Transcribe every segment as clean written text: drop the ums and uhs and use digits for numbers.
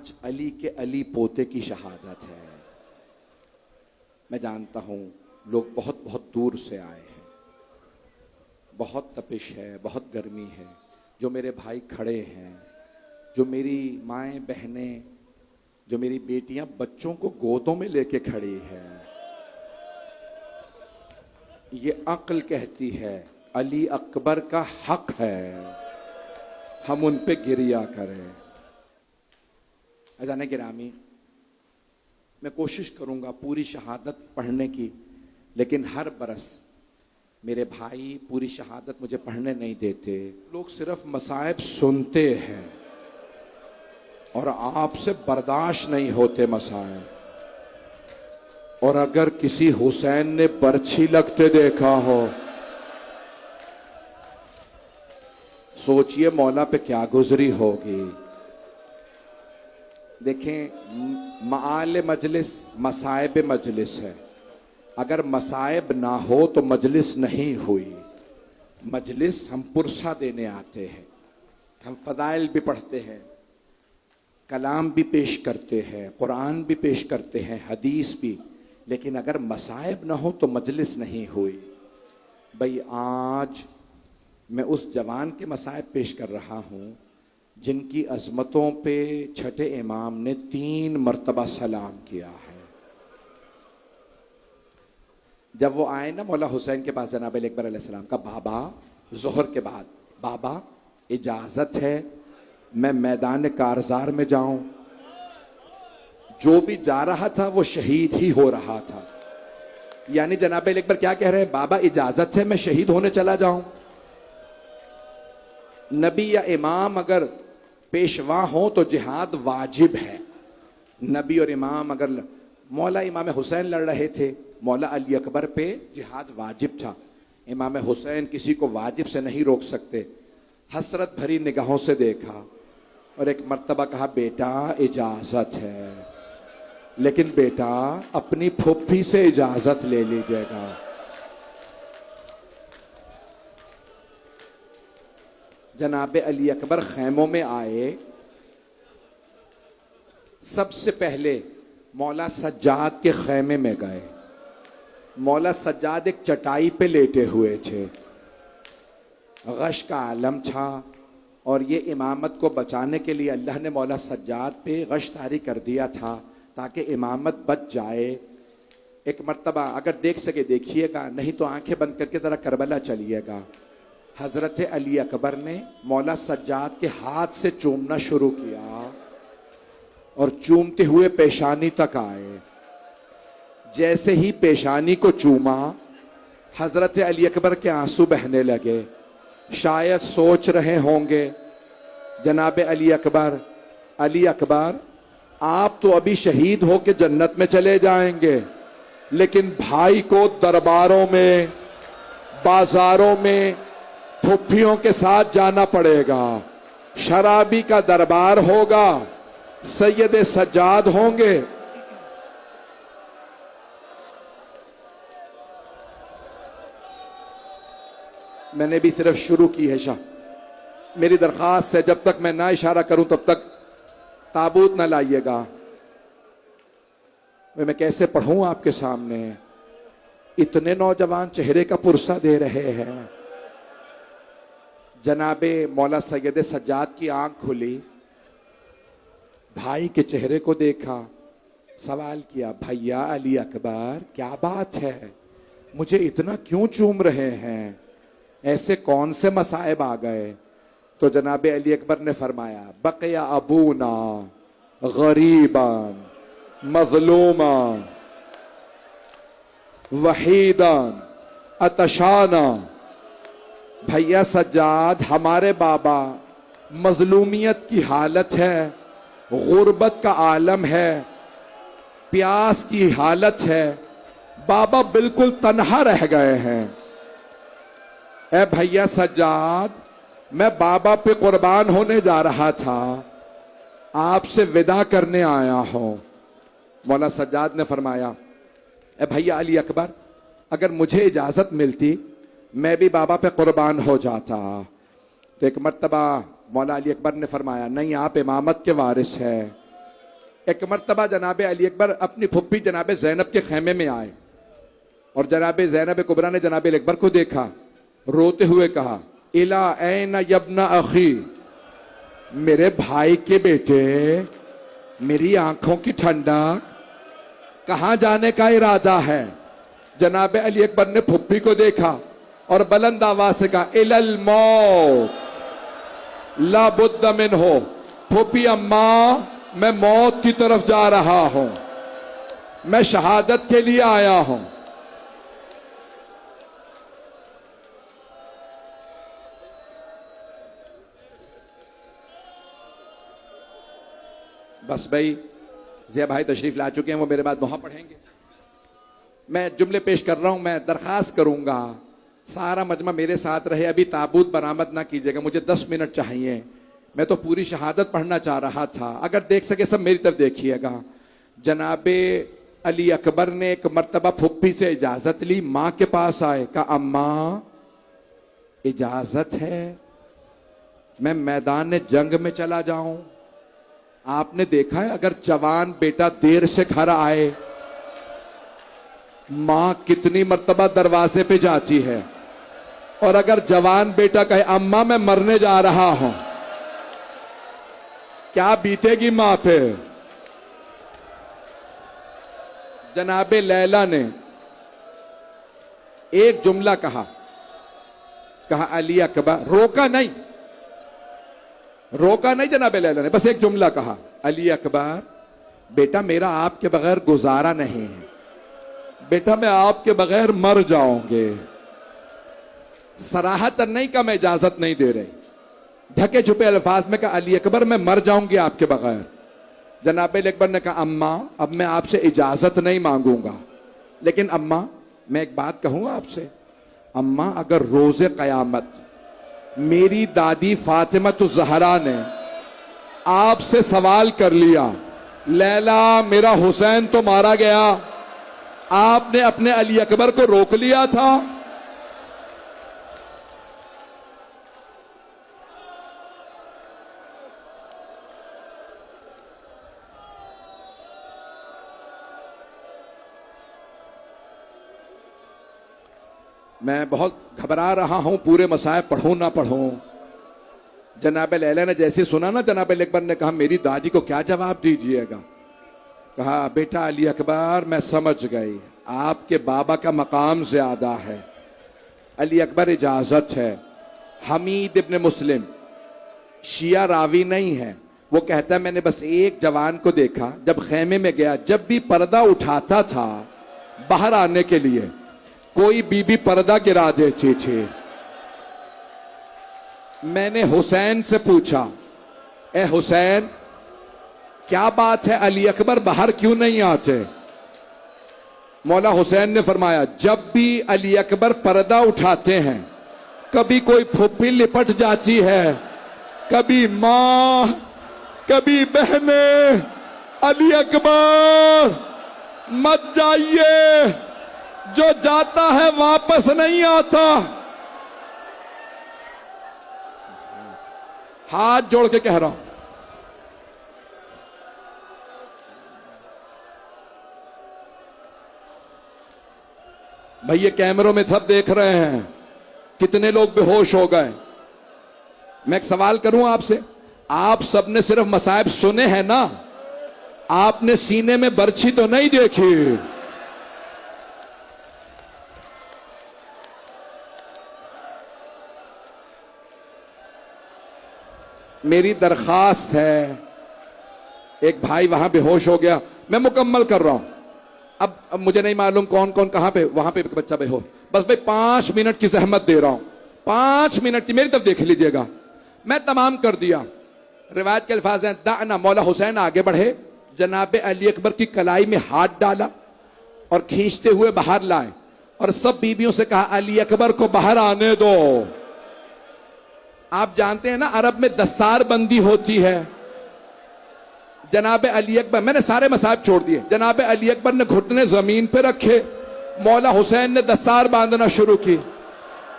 آج علی کے علی پوتے کی شہادت ہے۔ میں جانتا ہوں لوگ بہت بہت دور سے آئے ہیں، بہت تپش ہے، بہت گرمی ہے۔ جو میرے بھائی کھڑے ہیں، جو میری مائیں بہنیں، جو میری بیٹیاں بچوں کو گودوں میں لے کے کھڑی ہیں، یہ عقل کہتی ہے علی اکبر کا حق ہے ہم ان پہ گریا کریں۔ اذان گرامی، میں کوشش کروں گا پوری شہادت پڑھنے کی، لیکن ہر برس میرے بھائی پوری شہادت مجھے پڑھنے نہیں دیتے۔ لوگ صرف مصائب سنتے ہیں اور آپ سے برداشت نہیں ہوتے مصائب۔ اور اگر کسی حسین نے برچھی لگتے دیکھا ہو، سوچئے مولا پہ کیا گزری ہوگی۔ دیکھیں، معال مجلس مصائب مجلس ہے۔ اگر مصائب نہ ہو تو مجلس نہیں ہوئی۔ مجلس ہم پرسہ دینے آتے ہیں، ہم فضائل بھی پڑھتے ہیں، کلام بھی پیش کرتے ہیں، قرآن بھی پیش کرتے ہیں، حدیث بھی، لیکن اگر مصائب نہ ہو تو مجلس نہیں ہوئی۔ بھئی آج میں اس جوان کے مصائب پیش کر رہا ہوں جن کی عظمتوں پہ چھٹے امام نے 3 مرتبہ سلام کیا ہے۔ جب وہ آئے نا مولا حسین کے پاس جناب علی اکبر علیہ السلام کا، بابا ظہر کے بعد، بابا اجازت ہے میں میدان کارزار میں جاؤں؟ جو بھی جا رہا تھا وہ شہید ہی ہو رہا تھا۔ یعنی جناب علی اکبر کیا کہہ رہے ہیں؟ بابا اجازت ہے میں شہید ہونے چلا جاؤں؟ نبی یا امام اگر پیشوا ہوں تو جہاد واجب ہے۔ نبی اور امام اگر مولا امام حسین لڑ رہے تھے، مولا علی اکبر پہ جہاد واجب تھا۔ امام حسین کسی کو واجب سے نہیں روک سکتے۔ حسرت بھری نگاہوں سے دیکھا اور ایک مرتبہ کہا، بیٹا اجازت ہے، لیکن بیٹا اپنی پھوپھی سے اجازت لے لیجیے گا۔ جناب علی اکبر خیموں میں آئے، سب سے پہلے مولا سجاد کے خیمے میں گئے۔ مولا سجاد ایک چٹائی پہ لیٹے ہوئے تھے، غش کا عالم تھا، اور یہ امامت کو بچانے کے لیے اللہ نے مولا سجاد پہ غش طاری کر دیا تھا تاکہ امامت بچ جائے۔ ایک مرتبہ اگر دیکھ سکے دیکھیے گا، نہیں تو آنکھیں بند کر کے ذرا کربلا چلیے گا۔ حضرت علی اکبر نے مولا سجاد کے ہاتھ سے چومنا شروع کیا اور چومتے ہوئے پیشانی تک آئے۔ جیسے ہی پیشانی کو چوما، حضرت علی اکبر کے آنسو بہنے لگے۔ شاید سوچ رہے ہوں گے جناب علی اکبر آپ تو ابھی شہید ہو کے جنت میں چلے جائیں گے، لیکن بھائی کو درباروں میں، بازاروں میں پھپھیوں کے ساتھ جانا پڑے گا۔ شرابی کا دربار ہوگا، سید سجاد ہوں گے۔ میں نے بھی صرف شروع کی ہے شاہ، میری درخواست ہے جب تک میں نہ اشارہ کروں تب تک تابوت نہ لائیے گا۔ میں کیسے پڑھوں آپ کے سامنے؟ اتنے نوجوان چہرے کا پرسہ دے رہے ہیں۔ جناب مولا سید سجاد کی آنکھ کھلی، بھائی کے چہرے کو دیکھا، سوال کیا، بھیا علی اکبر کیا بات ہے؟ مجھے اتنا کیوں چوم رہے ہیں؟ ایسے کون سے مصائب آ گئے؟ تو جناب علی اکبر نے فرمایا، بقی ابونا غریبا مظلوما وحیدا عطشانا۔ بھیا سجاد، ہمارے بابا مظلومیت کی حالت ہے، غربت کا عالم ہے، پیاس کی حالت ہے، بابا بالکل تنہا رہ گئے ہیں۔ اے بھیا سجاد، میں بابا پہ قربان ہونے جا رہا تھا، آپ سے وداع کرنے آیا ہوں۔ مولا سجاد نے فرمایا، اے بھیا علی اکبر، اگر مجھے اجازت ملتی میں بھی بابا پہ قربان ہو جاتا۔ تو ایک مرتبہ مولا علی اکبر نے فرمایا، نہیں، آپ امامت کے وارث ہیں، ایک مرتبہ جناب علی اکبر اپنی پھپھی جناب زینب کے خیمے میں آئے اور جناب زینب کبریٰ نے جناب علی اکبر کو دیکھا، روتے ہوئے کہا الا این یبن اخی، میرے بھائی کے بیٹے، میری آنکھوں کی ٹھنڈک، کہاں جانے کا ارادہ ہے؟ جناب علی اکبر نے پھپھی کو دیکھا اور بلند آواز سے کہا الی الموت لا بد منہ، پھپھی اماں میں موت کی طرف جا رہا ہوں، میں شہادت کے لیے آیا ہوں۔ بس بھائی ضیاء بھائی تشریف لا چکے ہیں، وہ میرے بعد وہاں پڑھیں گے۔ میں جملے پیش کر رہا ہوں، میں درخواست کروں گا سارا مجمع میرے ساتھ رہے، ابھی تابوت برآمد نہ کیجیے گا، مجھے 10 منٹ چاہیے، میں تو پوری شہادت پڑھنا چاہ رہا تھا، اگر دیکھ سکے سب میری طرف دیکھیے گا۔ جناب علی اکبر نے ایک مرتبہ پھپھی سے اجازت لی، ماں کے پاس آئے، کہا اماں اجازت ہے میں میدان جنگ میں چلا جاؤں؟ آپ نے دیکھا ہے اگر جوان بیٹا دیر سے گھر آئے ماں کتنی مرتبہ دروازے پہ جاتی ہے، اور اگر جوان بیٹا کہے اماں میں مرنے جا رہا ہوں، کیا بیتے گی ماں پہ؟ جناب لیلا نے ایک جملہ کہا علی اکبر، روکا نہیں جناب لیلا نے، بس ایک جملہ کہا، علی اکبر بیٹا میرا آپ کے بغیر گزارا نہیں ہے، بیٹا میں آپ کے بغیر مر جاؤں گے۔ صراحتاً نہیں کہا میں اجازت نہیں دے رہی، ڈھکے چھپے الفاظ میں کہا علی اکبر میں مر جاؤں گی آپ کے بغیر۔ جناب علی اکبر نے کہا اماں اب میں آپ سے اجازت نہیں مانگوں گا، لیکن اماں میں ایک بات کہوں آپ سے، اماں اگر روز قیامت میری دادی فاطمہ الزہرا نے آپ سے سوال کر لیا لیلا میرا حسین تو مارا گیا، آپ نے اپنے علی اکبر کو روک لیا تھا؟ میں بہت گھبرا رہا ہوں، پورے مصائب پڑھوں نہ پڑھوں۔ جناب لیلا نے جیسے سنا نا، جناب علی اکبر نے کہا میری دادی کو کیا جواب دیجئے گا؟ کہا بیٹا علی اکبر میں سمجھ گئی، آپ کے بابا کا مقام زیادہ ہے، علی اکبر اجازت ہے۔ حمید ابن مسلم شیعہ راوی نہیں ہے، وہ کہتا ہے میں نے بس ایک جوان کو دیکھا جب خیمے میں گیا، جب بھی پردہ اٹھاتا تھا باہر آنے کے لیے کوئی بی بی پردہ گرا دیتی تھی۔ میں نے حسین سے پوچھا اے حسین کیا بات ہے، علی اکبر باہر کیوں نہیں آتے؟ مولا حسین نے فرمایا جب بھی علی اکبر پردہ اٹھاتے ہیں کبھی کوئی پھوپھی لپٹ جاتی ہے، کبھی ماں، کبھی بہنیں، علی اکبر مت جائیے، جو جاتا ہے واپس نہیں آتا۔ ہاتھ جوڑ کے کہہ رہا ہوں، بھئی یہ کیمروں میں سب دیکھ رہے ہیں کتنے لوگ بے ہوش ہو گئے۔ میں ایک سوال کروں آپ سے، آپ سب نے صرف مصائب سنے ہیں نا، آپ نے سینے میں برچھی تو نہیں دیکھی؟ میری درخواست ہے، ایک بھائی وہاں بے ہوش ہو گیا، میں مکمل کر رہا ہوں، اب مجھے نہیں معلوم کون کون کہاں پہ، وہاں پہ بچہ بے ہوش، بس بھائی 5 منٹ کی زحمت دے رہا ہوں، 5 منٹ کی، میری طرف دیکھ لیجئے گا، میں تمام کر دیا۔ روایت کے الفاظ ہیں دعنا، مولا حسین آگے بڑھے، جناب علی اکبر کی کلائی میں ہاتھ ڈالا اور کھینچتے ہوئے باہر لائے اور سب بیویوں سے کہا علی اکبر کو باہر آنے دو۔ آپ جانتے ہیں نا عرب میں دستار بندی ہوتی ہے، جناب علی اکبر، میں نے سارے مصائب چھوڑ دیے، جناب علی اکبر نے گھٹنے زمین پہ رکھے، مولا حسین نے دستار باندھنا شروع کی،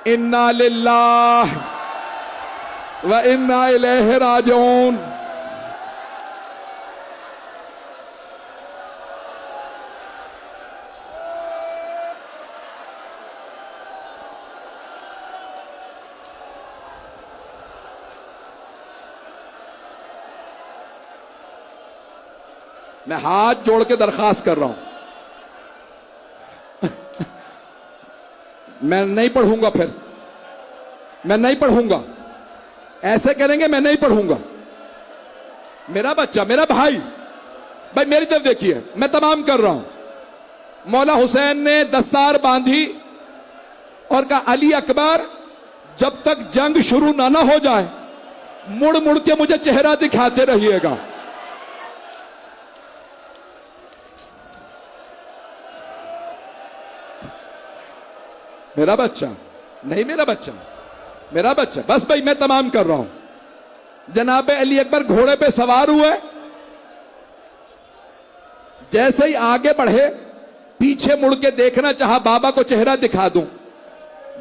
انا للہ و انا الیہ راجعون۔ میں ہاتھ جوڑ کے درخواست کر رہا ہوں، میں نہیں پڑھوں گا، پھر میں نہیں پڑھوں گا، ایسے کریں گے میں نہیں پڑھوں گا. میرا بچہ، میرا بھائی میری طرف دیکھیے، میں تمام کر رہا ہوں. مولا حسین نے دستار باندھی اور کہا علی اکبر جب تک جنگ شروع نہ ہو جائے مڑ مڑ کے مجھے چہرہ دکھاتے رہیے گا. میرا بچہ نہیں، میرا بچہ، میرا بچہ. بس بھائی میں تمام کر رہا ہوں. جناب علی اکبر گھوڑے پہ سوار ہوئے، جیسے ہی آگے بڑھے پیچھے مڑ کے دیکھنا چاہا بابا کو چہرہ دکھا دوں.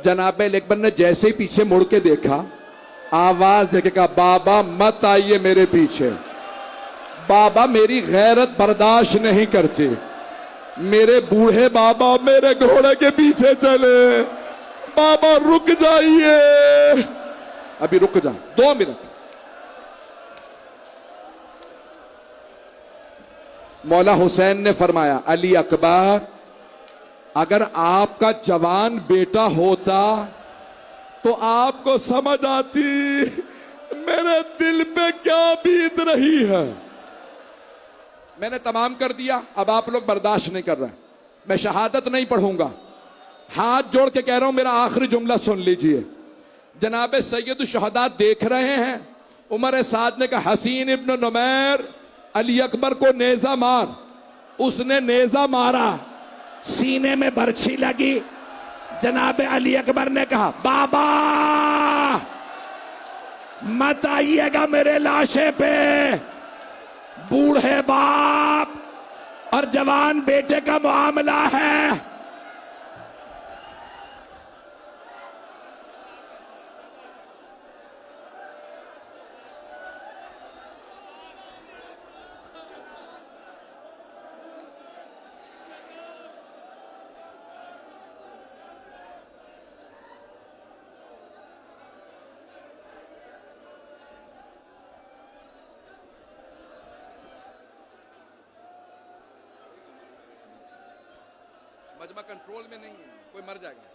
جناب علی اکبر نے جیسے ہی پیچھے مڑ کے دیکھا، آواز دے کے کہا بابا مت آئیے میرے پیچھے، بابا میری غیرت برداشت نہیں کرتے، میرے بوڑھے بابا میرے گھوڑے کے پیچھے چلے، بابا رک جائیے، ابھی رک جا 2 منٹ. مولا حسین نے فرمایا علی اکبر اگر آپ کا جوان بیٹا ہوتا تو آپ کو سمجھ آتی میرے دل پہ کیا بیت رہی ہے. میں نے تمام کر دیا، اب آپ لوگ برداشت نہیں کر رہے، میں شہادت نہیں پڑھوں گا. ہاتھ جوڑ کے کہہ رہا ہوں میرا آخری جملہ سن لیجئے. جناب سید الشہداء دیکھ رہے ہیں. عمر سعد نے کہا حسین ابن نمیر علی اکبر کو نیزہ مار. اس نے نیزہ مارا، سینے میں برچھی لگی. جناب علی اکبر نے کہا بابا مت آئیے گا میرے لاشے پہ، بوڑھے باپ اور جوان بیٹے کا معاملہ ہے. مجمع کنٹرول میں نہیں ہے، کوئی مر جائے گا.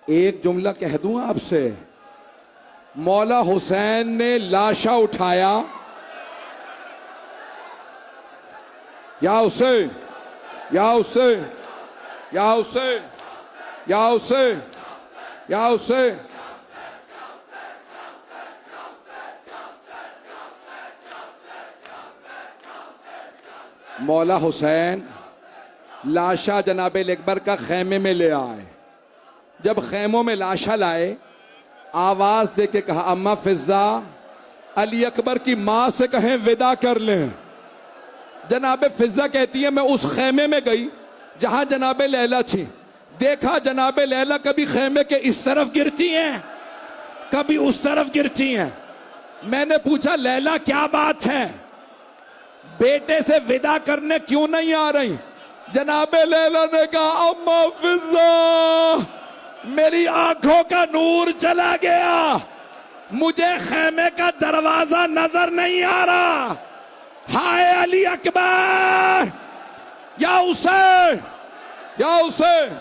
ایک جملہ کہہ دوں آپ سے، مولا حسین نے لاشا اٹھایا، یا حسین یا حسین یا حسین یا حسین یا حسین. مولا حسین لاشا جناب علی اکبر کا خیمے میں لے آئے. جب خیموں میں لاشا لائے آواز دے کے کہا اماں فضہ علی اکبر کی ماں سے کہیں ودا کر لیں. جناب فضہ کہتی ہے میں اس خیمے میں گئی جہاں جناب لیلا تھی. دیکھا جناب لیلا کبھی خیمے کے اس طرف گرتی ہیں کبھی اس طرف گرتی ہیں. میں نے پوچھا لیلا کیا بات ہے، بیٹے سے ودا کرنے کیوں نہیں آ رہی؟ جناب لیلا نے کہا اماں فضہ میری آنکھوں کا نور چلا گیا، مجھے خیمے کا دروازہ نظر نہیں آ رہا. ہائے علی اکبر، یا حسین یا حسین.